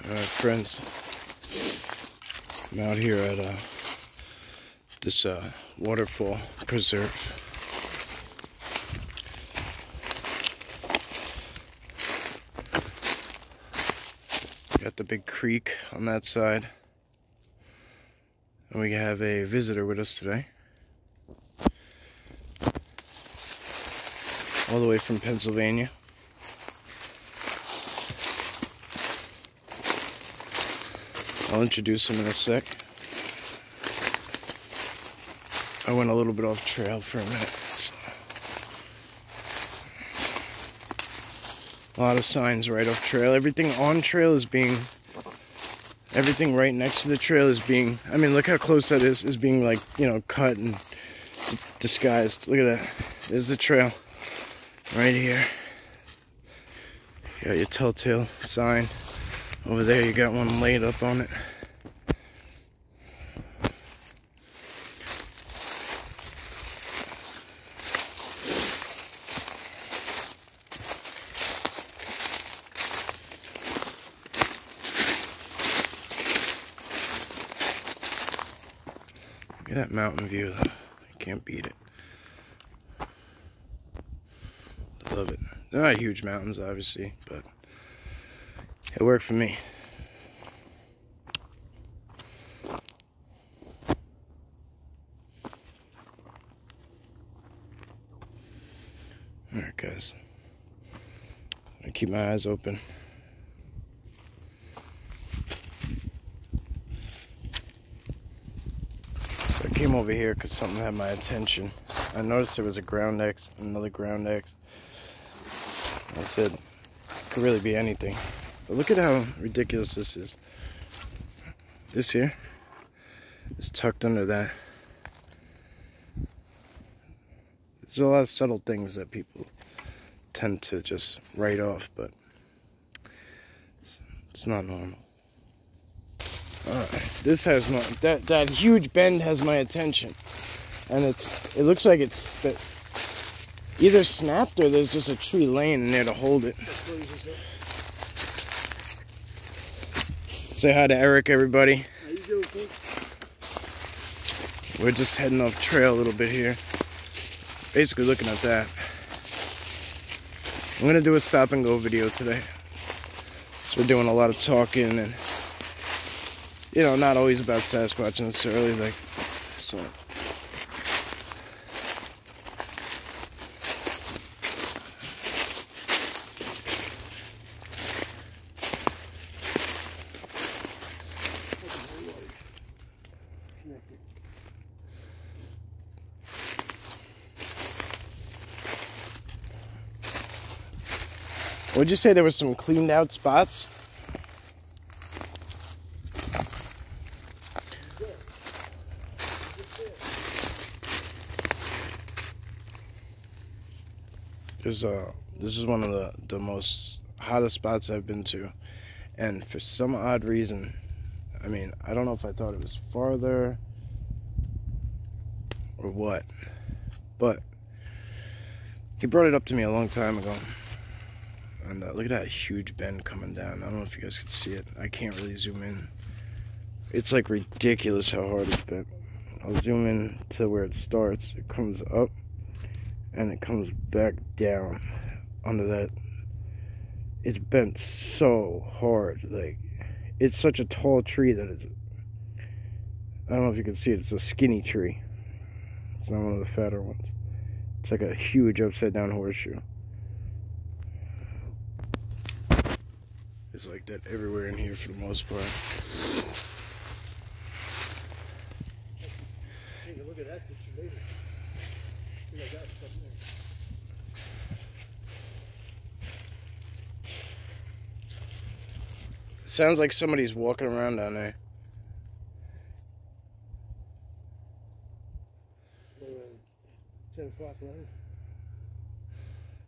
Friends, I'm out here at this waterfall preserve. Got the big creek on that side, and we have a visitor with us today, all the way from Pennsylvania. I'll introduce him in a sec. I went a little bit off trail for a minute. So. A lot of signs right off trail. Everything on trail is being, everything right next to the trail is being, I mean, look how close that is being, like, you know, cut and disguised. Look at that. There's the trail right here. You got your telltale sign. Over there, you got one laid up on it. Look at that mountain view, though. You can't beat it. I love it. They're not huge mountains, obviously, but it worked for me. Alright, guys. I keep my eyes open. So I came over here because something had my attention. I noticed there was a ground X, another ground X. I said, it could really be anything. But look at how ridiculous this is. This here is tucked under that. There's a lot of subtle things that people tend to just write off, but it's not normal. This has my, that huge bend has my attention, and it looks like it's either snapped or there's just a tree laying in there to hold it. Say hi to Eric, everybody. How you doing, Pete? We're just heading off trail a little bit here. Basically looking at that. I'm gonna do a stop and go video today. So we're doing a lot of talking and, you know, not always about Sasquatch necessarily, like, so. Would you say there were some cleaned out spots? This is one of the most hottest spots I've been to, and for some odd reason, I mean, I don't know if I thought it was farther or what, but he brought it up to me a long time ago. And look at that huge bend coming down. I don't know if you guys can see it. I can't really zoom in. It's like ridiculous how hard it's bent. I'll zoom in to where it starts. It comes up and it comes back down under that. It's bent so hard. Like, it's such a tall tree that it's, I don't know if you can see it. It's a skinny tree. It's not one of the fatter ones. It's like a huge upside down horseshoe. It's like that everywhere in here for the most part. Take a look at that picture later. I got stuff there. It sounds like somebody's walking around down there. 10 o'clock around.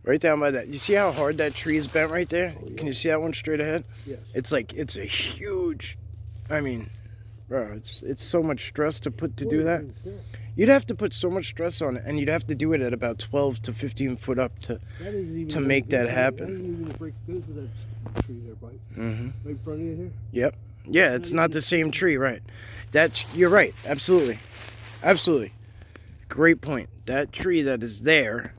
Right down by that. You see how hard that tree is bent right there? Oh, yeah. Can you see that one straight ahead? Yes. It's like, it's a huge, I mean, Bro, it's so much stress to do that. You'd have to put so much stress on it, and you'd have to do it at about 12 to 15 foot up to make that happen. That isn't even a break good for that tree there, Mike. Mm-hmm. Right in front of you here? Yep. Yeah, it's not the same tree, right? You're right. Absolutely. Absolutely. Great point. That tree that is there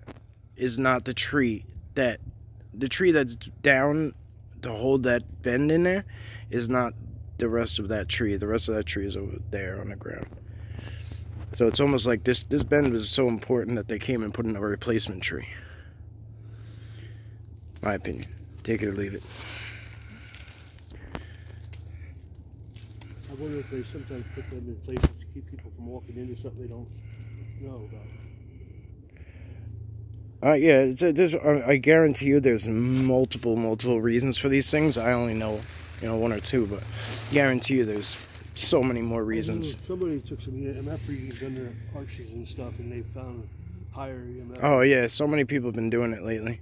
is not the tree that's down to hold that bend in there is not the rest of that tree. The rest of that tree is over there on the ground. So it's almost like this bend was so important that they came and put in a replacement tree. My opinion. Take it or leave it. I wonder if they sometimes put them in places to keep people from walking into something they don't know about. Yeah, I guarantee you there's multiple reasons for these things. I only know, one or two, but guarantee you there's so many more reasons. Somebody took some EMF readings under arches and stuff, and they found higher EMF. Oh yeah, so many people have been doing it lately.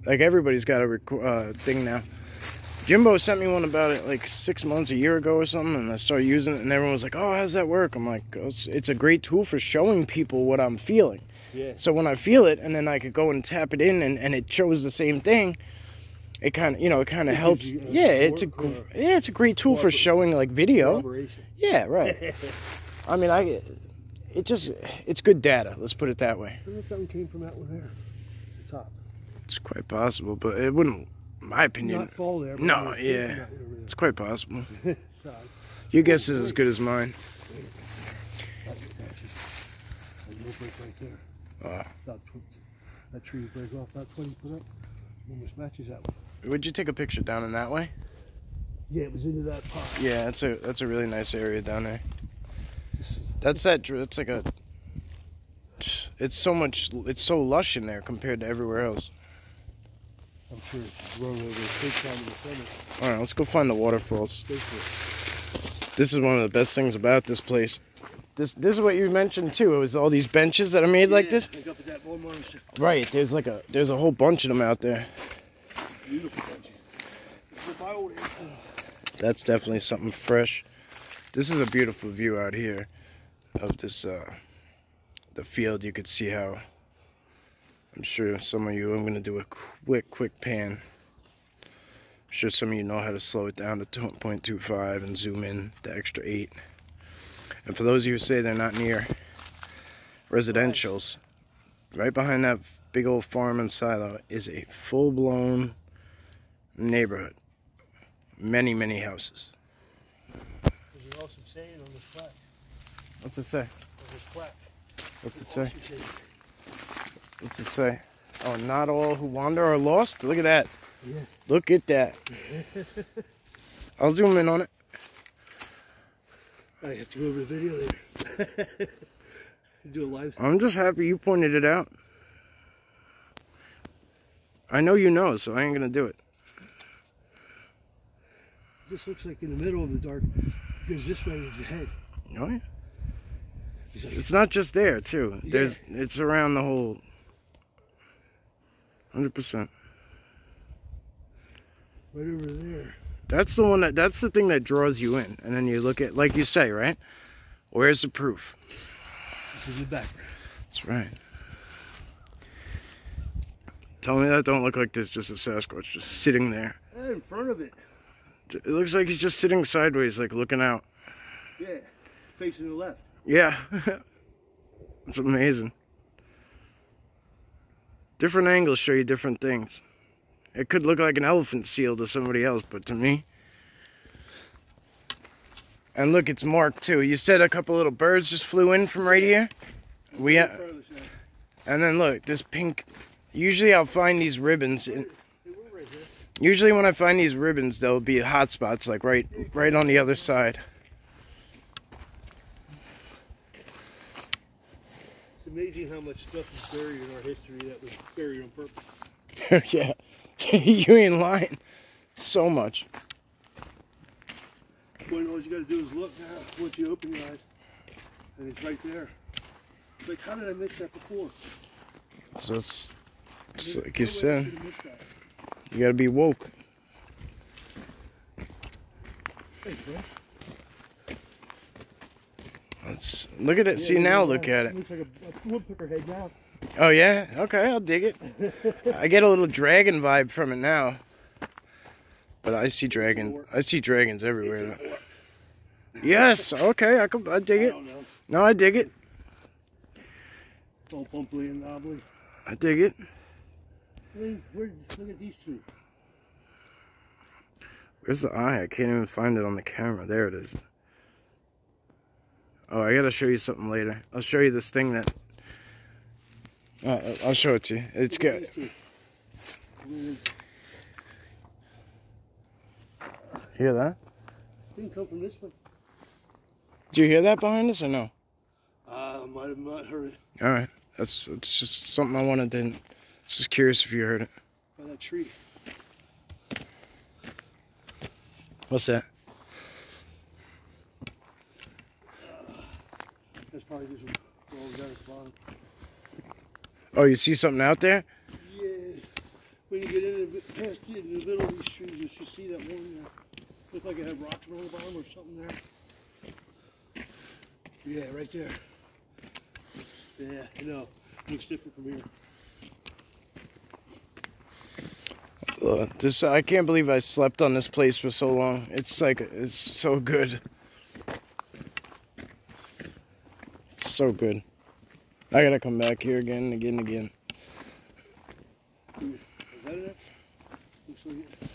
Like everybody's got a thing now. Jimbo sent me one about it like 6 months, a year ago or something, and I started using it, and everyone was like, "Oh, how's that work?" I'm like, "It's a great tool for showing people what I'm feeling." Yeah. So when I feel it, and then I could go and tap it in, and it shows the same thing. It kind of helps. It's a great tool for showing like video. Yeah, right. I mean, it's good data. Let's put it that way. I wonder if that one came from that one there, the top. It's quite possible, but it wouldn't, in my opinion. Not fall there. But no, yeah, it's quite possible. Your guess is as good as mine. That tree breaks off about 20 foot up. Almost matches that one. Would you take a picture down in that way? Yeah, it was into that pot. Yeah, that's a really nice area down there. It's like a. It's so lush in there compared to everywhere else. I'm sure it's rolling over the big time in the center. All right, let's go find the waterfalls. This is one of the best things about this place. This is what you mentioned too. It was all these benches that are made like this. Like up at that Walmart. Right. There's a whole bunch of them out there. Beautiful benches. That's definitely something fresh. This is a beautiful view out here of this the field. You could see how. I'm sure some of you. I'm gonna do a quick pan. I'm sure some of you know how to slow it down to 0.25 and zoom in the extra 8. And for those of you who say they're not near residentials, right behind that big old farm and silo is a full-blown neighborhood. Many houses. There's an awesome saying on this plaque. What's it say? On this plaque. What's it say? What's it say? Oh, not all who wander are lost? Look at that. Yeah. Look at that. I'll zoom in on it. I have to go over the video later. Do a live. I'm just happy you pointed it out. I know you know, so I ain't gonna do it. This looks like in the middle of the dark. Because this way is the head. Oh yeah. It's not just there too. Yeah. It's around the whole. 100%. Right over there. That's the thing that draws you in, and then you look at, like you say, right? Where's the proof? This is the background. That's right. Tell me that don't look like there's just a Sasquatch just sitting there. In front of it. It looks like he's just sitting sideways, like looking out. Yeah, facing the left. Yeah. It's amazing. Different angles show you different things. It could look like an elephant seal to somebody else, but to me. And look, it's marked too. You said a couple little birds just flew in from right here. And then look, this pink. Usually I'll find these ribbons. Usually when I find these ribbons, there'll be hot spots, like right on the other side. It's amazing how much stuff is buried in our history that was buried on purpose. Yeah, you ain't lying. So much. All you gotta do is look now. Once you open your eyes, and it's right there. It's like, how did I miss that before? So it's like you said, you gotta be woke. Hey, bro. Look at it. Yeah, See, now look at it. Looks like a woodpecker head now. Oh, yeah? Okay, I'll dig it. I get a little dragon vibe from it now. But I see dragons everywhere. Yes, okay, I dig it. No, I dig it. It's all bumpy and knobbly. I dig it. Look at these two. Where's the eye? I can't even find it on the camera. There it is. Oh, I gotta show you something later. I'll show you this thing that... I'll show it to you. It's good. Hear that? Didn't come from this one. Did you hear that behind us or no? I might have not heard it. Alright. It's just something I wanted to... Just curious if you heard it. By that tree. What's that? That's probably just rolls down at the bottom. Oh, you see something out there? Yeah. When you get past in the middle of these trees, you should see that one looked like it had rocks on the bottom or something there. Yeah, right there. Yeah, I know. Looks different from here. I can't believe I slept on this place for so long. It's so good. It's so good. I gotta come back here again and again and again. Is that it? Looks like it.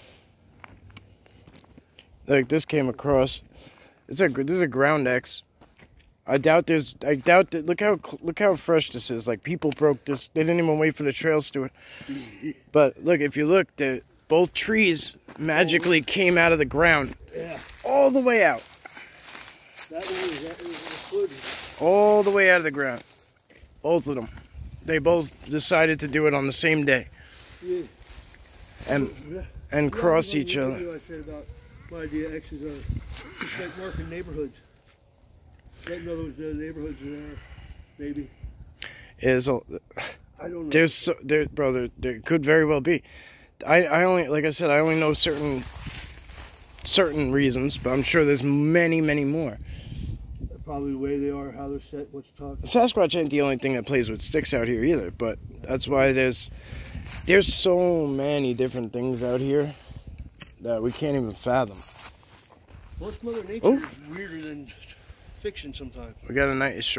Like this came across. This is a ground X. I doubt that. Look how fresh this is. Like people broke this. They didn't even wait for the trails to it. But look, if you look, both trees magically came out of the ground. Yeah. All the way out. That one is All the way out of the ground. Both of them. They both decided to do it on the same day. Yeah. And cross each other. I said about my idea X's are just like marking neighborhoods. Letting know those neighborhoods are there, maybe. I don't know. There could very well be. I only, like I said, I only know certain reasons, but I'm sure there's many, many more. Probably the way they are, how they're set, what's talking. Sasquatch ain't the only thing that plays with sticks out here either, but that's why there's so many different things out here that we can't even fathom. Most Mother Nature is weirder than fiction sometimes. We got a nice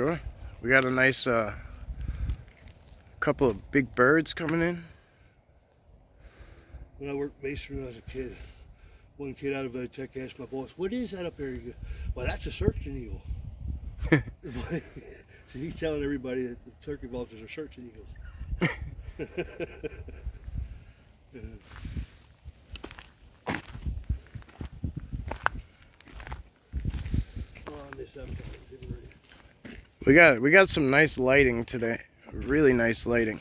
couple of big birds coming in. When I worked masonry when I was a kid, one kid out of tech asked my boss, "What is that up there?" He goes, "Well, that's a searching eagle." So he's telling everybody that the turkey vultures are searching eagles. We got some nice lighting today. Really nice lighting.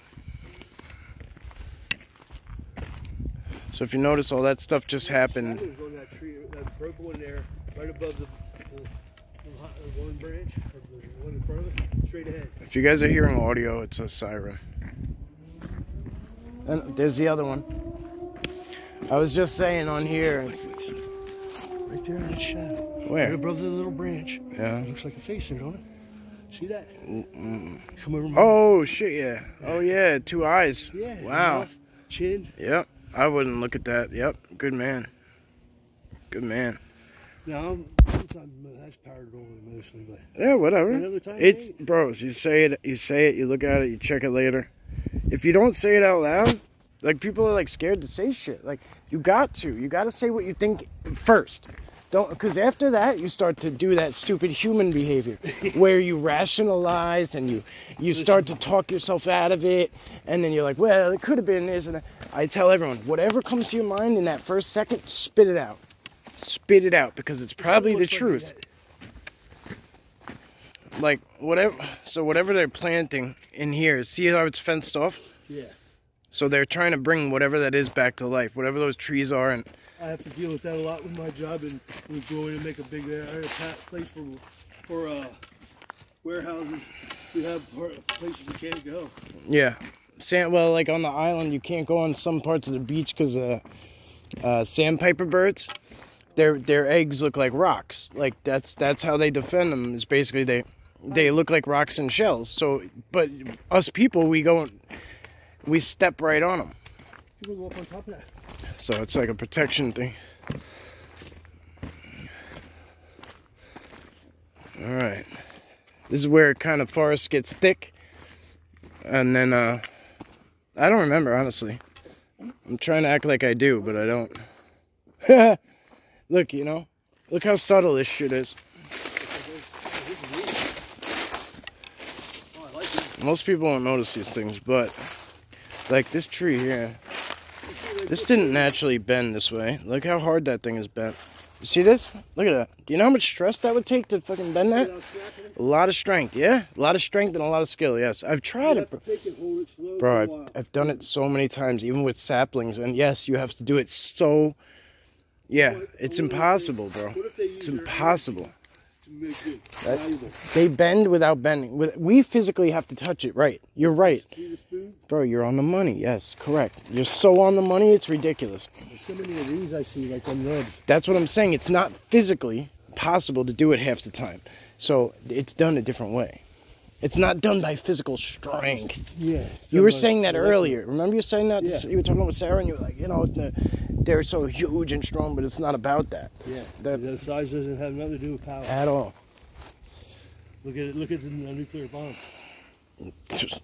So if you notice, all that stuff just happened. On that tree, that purple one there, right above the one branch, or the one in front of it, straight ahead. If you guys are hearing audio, it's a siren. And there's the other one. I was just saying on here. Right there in that shadow. Where? Right above the little branch. Yeah. It looks like a face there, don't it? See that? Come over. Oh shit! Yeah. Oh yeah. 2 eyes. Yeah. Wow. Mouth, chin. Yep. I wouldn't look at that. Yep. Good man. Good man. No, sometimes that's paranormal mostly, but yeah, whatever. another time It's bros. You say it. You look at it. You check it later. If you don't say it out loud, like people are like scared to say shit. Like you got to say what you think first. Don't, because after that you start to do that stupid human behavior where you rationalize and you start to talk yourself out of it, and then you're like, well, it could have been this and that. I tell everyone, whatever comes to your mind in that first second, spit it out. Spit it out, because it's probably the truth. Like whatever they're planting in here, see how it's fenced off? Yeah. So they're trying to bring whatever that is back to life, whatever those trees are. And I have to deal with that a lot with my job, and we go in and make a big place for warehouses. We have places we can't go. Yeah. Well, like on the island, you can't go on some parts of the beach because sandpiper birds, their eggs look like rocks. Like that's how they defend them. Is basically they look like rocks and shells. So, but us people, we step right on them. People go up on top of that. So it's like a protection thing. All right. This is where kind of forest gets thick. And then, I don't remember, honestly. I'm trying to act like I do, but I don't. Look, you know, look how subtle this shit is. Oh, I like it. Most people won't notice these things, but like this tree here, this didn't naturally bend this way. Look how hard that thing is bent. You see this? Look at that. Do you know how much stress that would take to fucking bend that? A lot of strength, yeah. A lot of strength and a lot of skill, yes. I've tried it, bro. I've done it so many times, even with saplings. And yes, you have to do it so... Yeah, it's impossible, bro. It's impossible. They bend without bending. We physically have to touch it, right? You're right. Bro, you're on the money. Yes, correct. You're so on the money, it's ridiculous. There's so many of these I see, like on rubs. That's what I'm saying. It's not physically possible to do it half the time. So it's done a different way. It's not done by physical strength. Yeah. You were saying that earlier. Remember you were saying that? Yeah. You were talking with Sarah and you were like, you know, they're so huge and strong, but it's not about that. Yeah. That, the size doesn't have nothing to do with power. at all. Look at it. Look at the nuclear bomb. What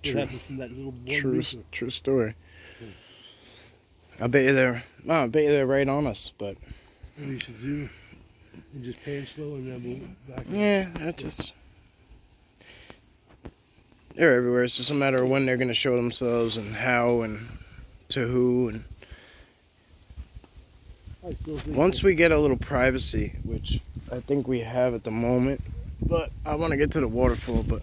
True. happened from that little one True story. I bet you they're right on us, but maybe you should zoom and just pan slow and then we'll back. yeah, that's just. They're everywhere. It's just a matter of when they're going to show themselves and how and to who. And once we get a little privacy, which I think we have at the moment, but I want to get to the waterfall, but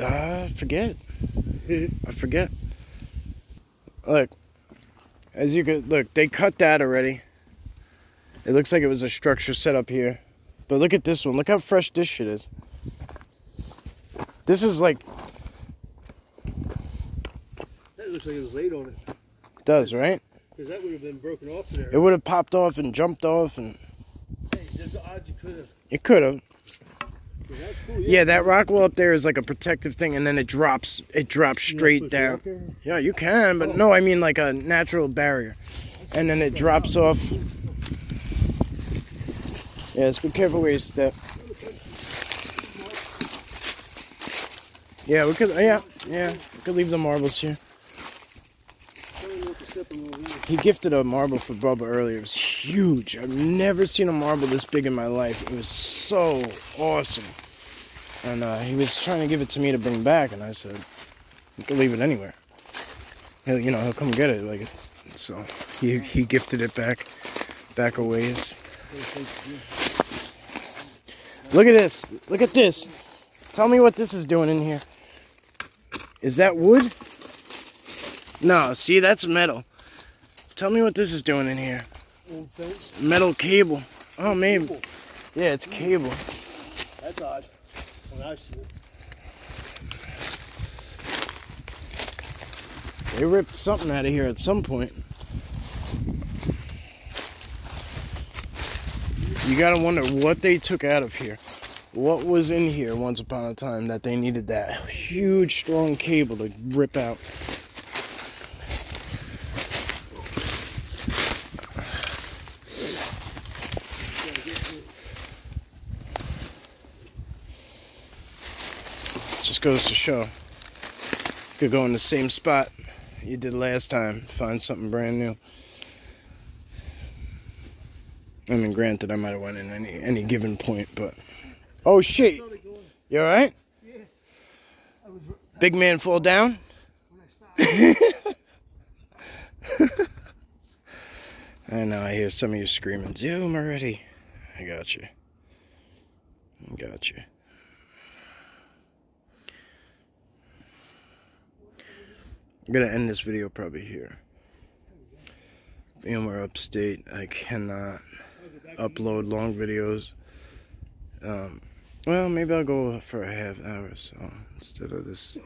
I forget. I forget. Look, as you could look, they cut that already. It looks like it was a structure set up here, but look at this one. Look how fresh this shit is. This is like... That looks like it was laid on it. It does, right? Because that would have been broken off there. It would have popped off and jumped off and... Hey, there's the odds you could have. It could have. Cool, yeah, that rock wall up there is like a protective thing, and then it drops straight down. Yeah, you can, but no, I mean like a natural barrier. And then it drops off. Yeah, just be careful where you step. Yeah, we could. Yeah, we could leave the marbles here. He gifted a marble for Bubba earlier. It was huge. I've never seen a marble this big in my life. It was so awesome. And he was trying to give it to me to bring back, and I said, "You can leave it anywhere. He'll come get it." Like, so he gifted it back a ways. Look at this. Look at this. Tell me what this is doing in here. Is that wood? No, see, that's metal. Tell me what this is doing in here. Old fence? Metal cable. Oh, maybe. Cable. Yeah, it's cable. That's odd. When I see it. They ripped something out of here at some point. You gotta wonder what they took out of here. What was in here once upon a time that they needed that huge, strong cable to rip out? Just goes to show. You could go in the same spot you did last time, find something brand new. I mean, granted, I might have went in any given point, but... Oh, shit. You alright? Yeah. Big man fall down? When I know, I hear some of you screaming, "Zoom already." I got you. I got you. I'm gonna end this video probably here. Being we're upstate, I cannot upload long videos. Well, maybe I'll go for a half hour, so instead of this,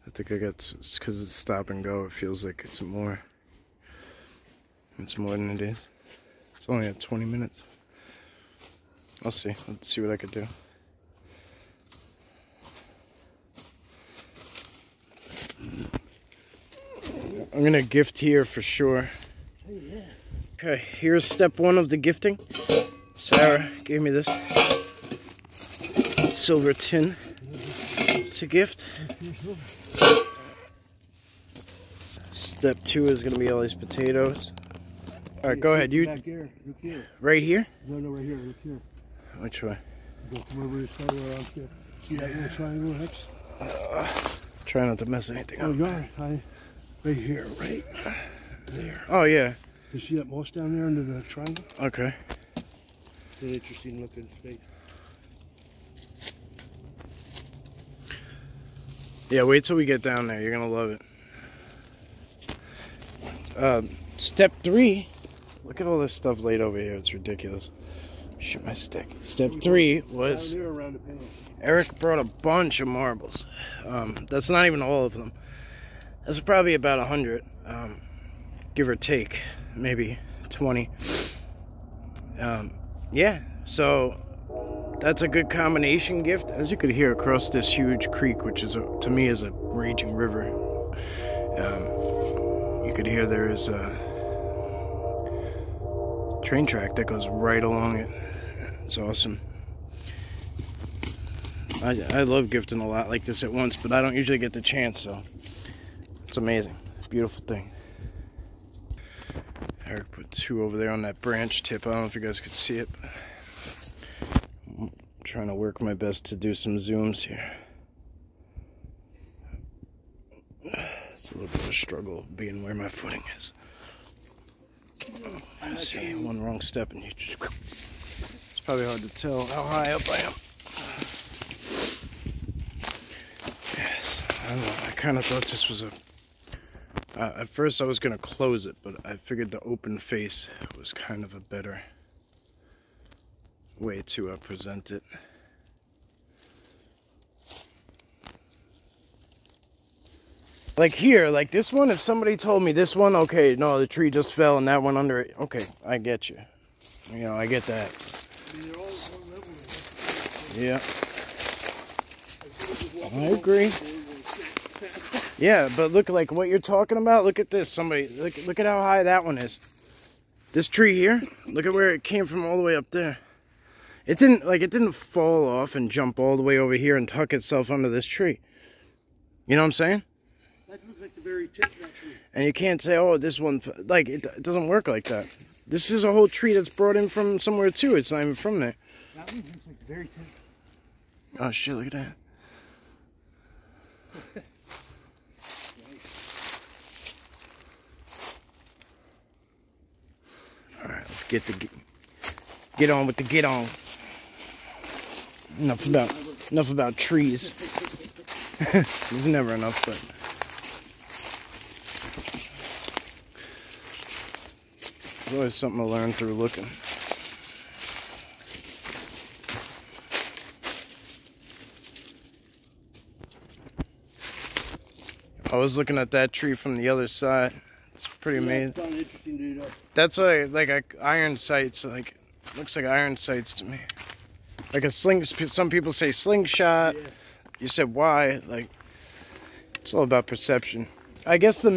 I think I got, because it's stop and go, it feels like it's more than it is. It's only at 20 minutes. I'll see. Let's see what I could do. I'm going to gift here for sure. Oh, yeah. Okay, here's step one of the gifting. Sarah gave me this silver tin to gift. Step two is going to be all these potatoes. All right, go ahead. You back here. Look here. Right here? No, right here. Look here. Which way? Go from over this side around here. See that little triangle, Hex? Try not to mess anything up. Oh, God. Right here, right there. Oh, yeah. You see that moss down there under the triangle? Okay. It's an interesting looking space. Yeah, wait till we get down there. You're going to love it. Step three. Look at all this stuff laid over here. It's ridiculous. Shoot my stick. Step three was Down there around the panel. Eric brought a bunch of marbles. That's not even all of them. That's probably about 100, give or take, maybe 20. Yeah, so that's a good combination gift. As you could hear across this huge creek, which is to me is a raging river. You could hear there is a train track that goes right along it. It's awesome. I love gifting a lot like this at once, but I don't usually get the chance, so it's amazing. Beautiful thing. Eric put two over there on that branch tip. I don't know if you guys could see it, but I'm trying to work my best to do some zooms here. It's a little bit of a struggle being where my footing is. I see one wrong step and you just... It's probably hard to tell how high up I am. Yes, I don't know. I kind of thought this was a... at first I was going to close it, but I figured the open face was kind of a better way to present it. Like here, like this one, if somebody told me this one, okay, no, the tree just fell and that went under it. Okay, I get you. You know, I get that. Yeah. I agree. Yeah, but look, like what you're talking about, look at this. Somebody, look at how high that one is. This tree here, look at where it came from all the way up there. It didn't fall off and jump all the way over here and tuck itself under this tree. You know what I'm saying? That looks like the very tip of that tree. And you can't say, oh, this one, like, it doesn't work like that. This is a whole tree that's brought in from somewhere too. It's not even from there. That one looks like the very tip. Oh shit, look at that. Alright, let's get on with the get on. Enough about trees. There's never enough, but there's always something to learn through looking. I was looking at that tree from the other side. It's pretty amazing. That's interesting to do that. That's like iron sights. Like looks like iron sights to me. Like a sling. Some people say slingshot. Yeah. You said why? Like it's all about perception. I guess the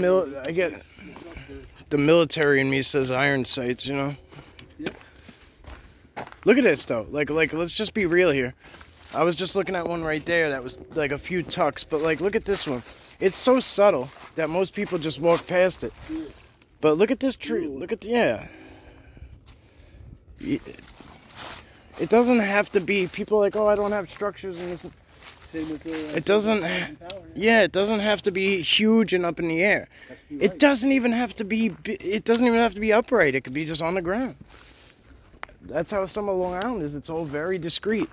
military in me says iron sights. You know. Yeah. Look at this though. Like let's just be real here. I was just looking at one right there that was like a few tucks, but like look at this one. It's so subtle that most people just walk past it. But look at this tree. Look at yeah. It doesn't have to be. People are like, oh, I don't have structures in this. It doesn't. Yeah, it doesn't have to be huge and up in the air. It doesn't even have to be. It doesn't even have to be upright. It could be just on the ground. That's how some of Long Island is. It's all very discreet.